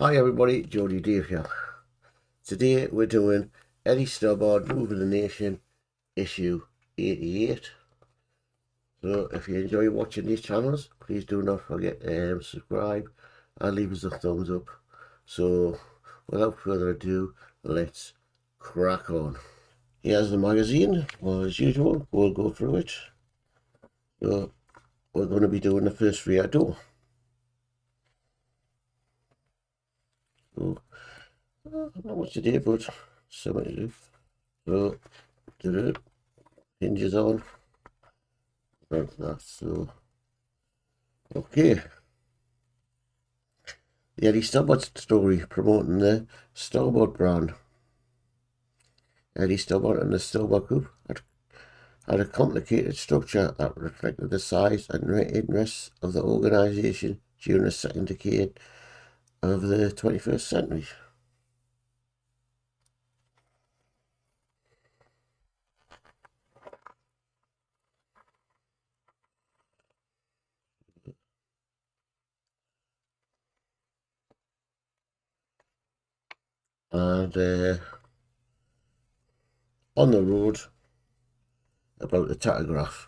Hi everybody, Geordie Dave here. Today we're doing Eddie Stobart Moving the Nation issue 88. So if you enjoy watching these channels, please do not forget to subscribe and leave us a thumbs up. So without further ado, let's crack on. Here's the magazine. Well, as usual, we'll go through it. So we're going to be doing the first rear door. So, not much today, but something to do. So, do it. Hinges on. Like that. So, okay. The Eddie Stobart story promoting the Stobart brand. Eddie Stobart and the Stobart Group had a complicated structure that reflected the size and interests of the organisation during the second decade of the 21st century. And on the road about the tachograph.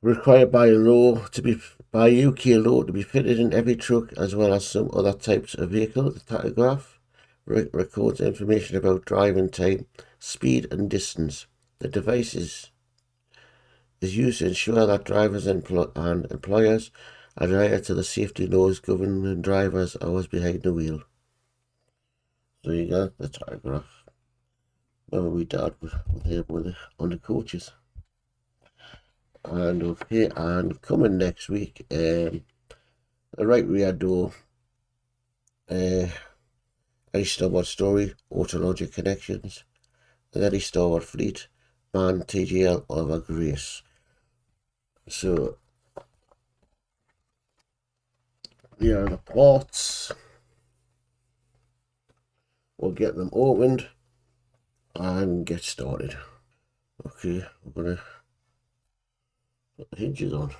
Required by UK law to be fitted in every truck as well as some other types of vehicle. The tachograph records information about driving time, speed and distance. The device is used to ensure that drivers and employers adhere to the safety laws governing drivers hours behind the wheel. So you got the tachograph. Well, we dad with it on the coaches. And okay, and coming next week, the right rear door, Eddie Stobart story, Autologic Connections, the Eddie Stobart Fleet, Man TGL Oliver Grace. So here are the parts. We'll get them opened and get started. Okay, we're gonna put the hinges on.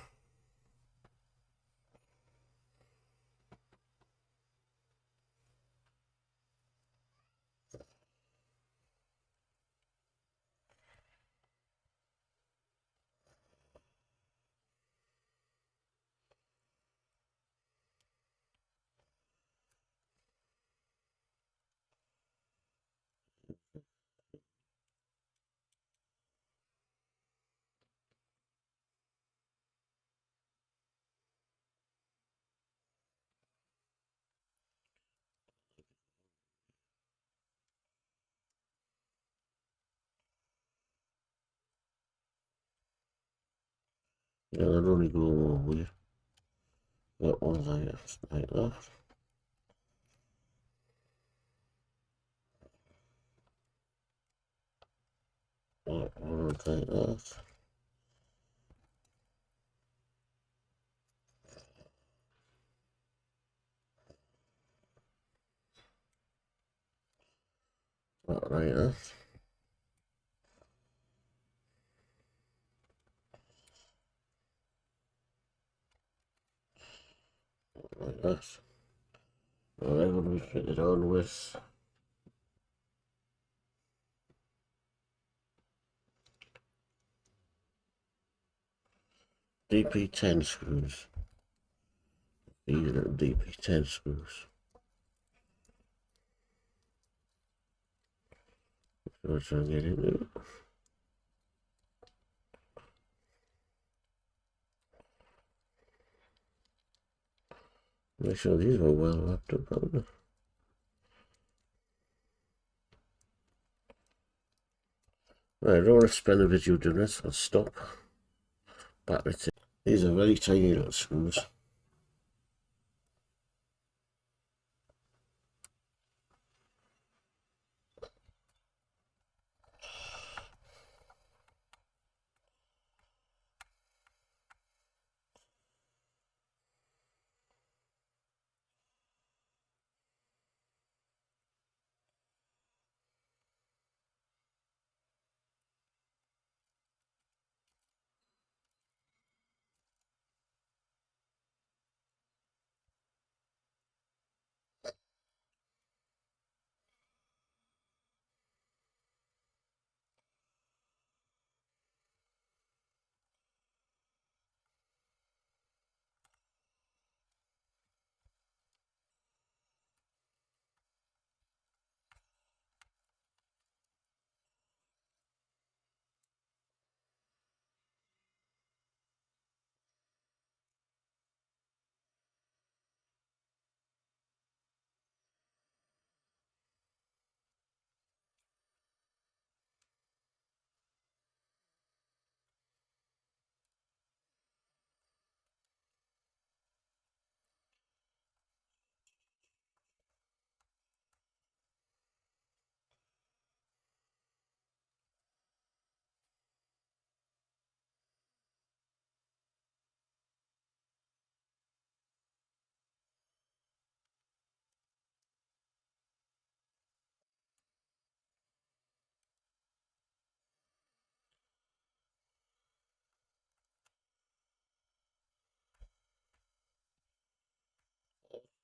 Yeah, I'll only go one way. That one's like that. That one's like that. That like that. Like that. Now I'm going to fit it on with DP10 screws. These little DP10 screws. So I'll try and get into it. Make sure these are well wrapped up, haven't they? Right, I don't want to spend a video doing this. I'll stop. Back with it. These are very tiny little screws.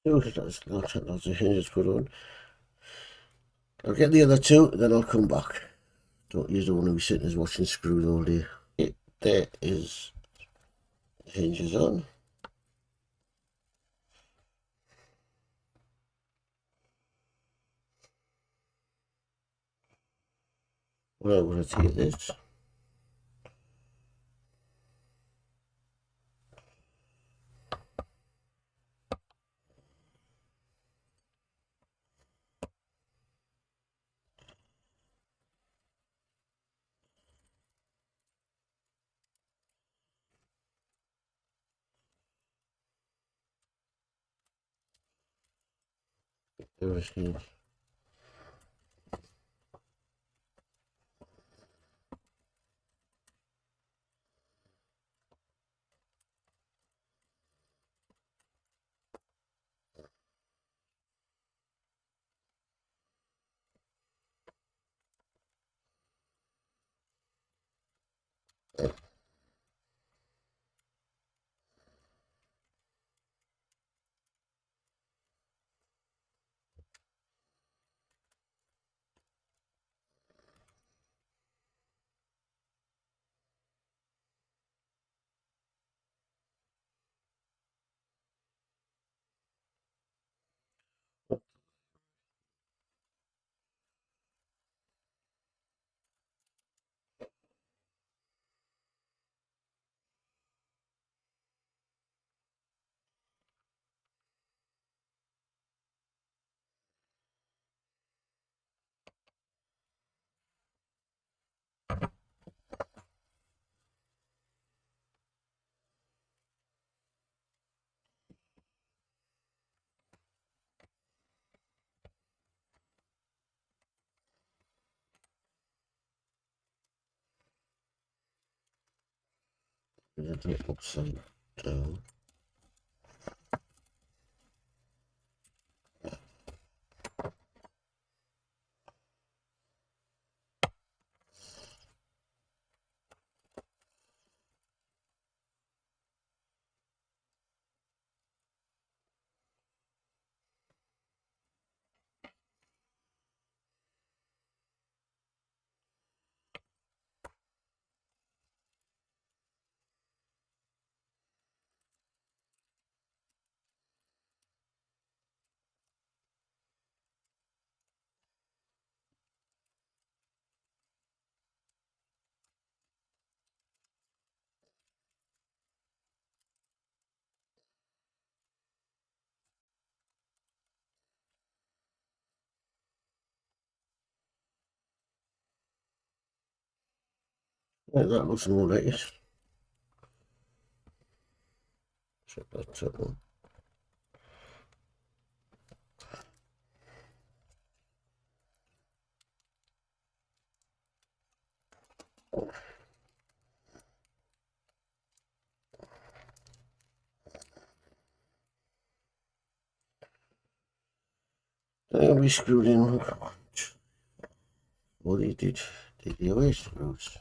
That's lots of hinges put on. I'll get the other two, then I'll come back. You don't want to be sitting as watching screws all day. There is hinges on. Well, I'm going to take this. Everything. Upside down. Yeah, that looks more like it. Check that top one. They'll be screwed in. What he did the other screws.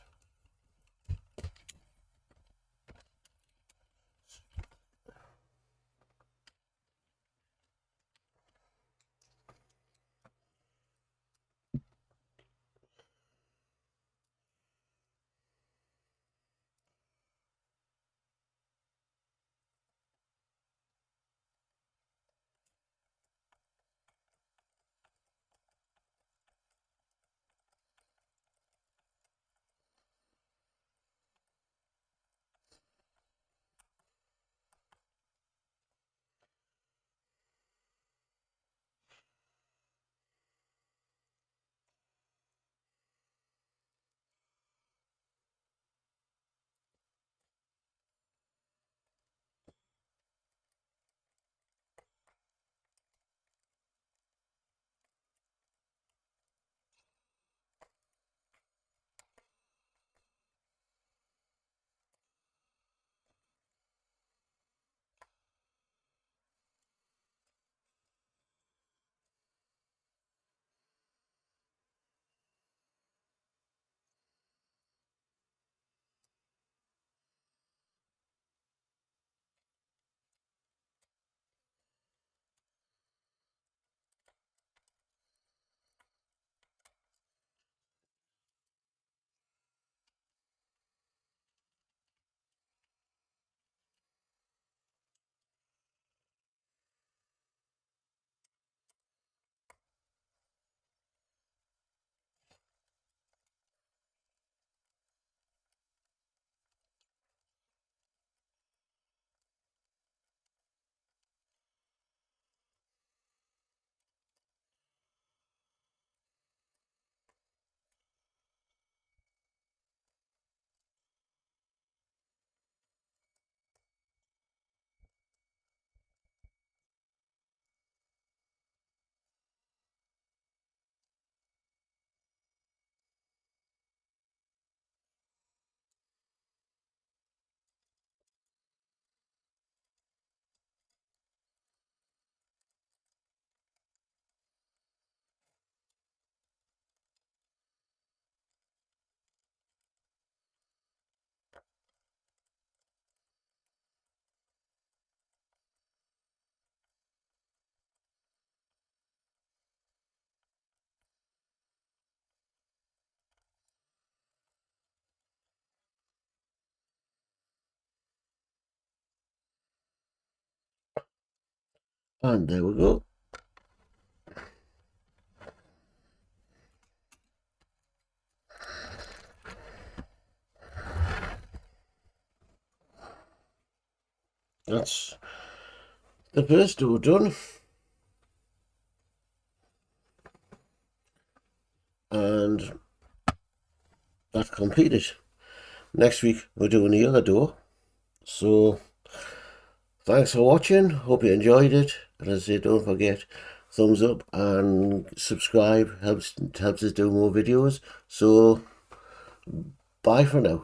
And there we go. That's the first door done. And that's completed. Next week we're doing the other door. So thanks for watching. Hope you enjoyed it. And as I say, don't forget, thumbs up and subscribe helps us do more videos. So bye for now.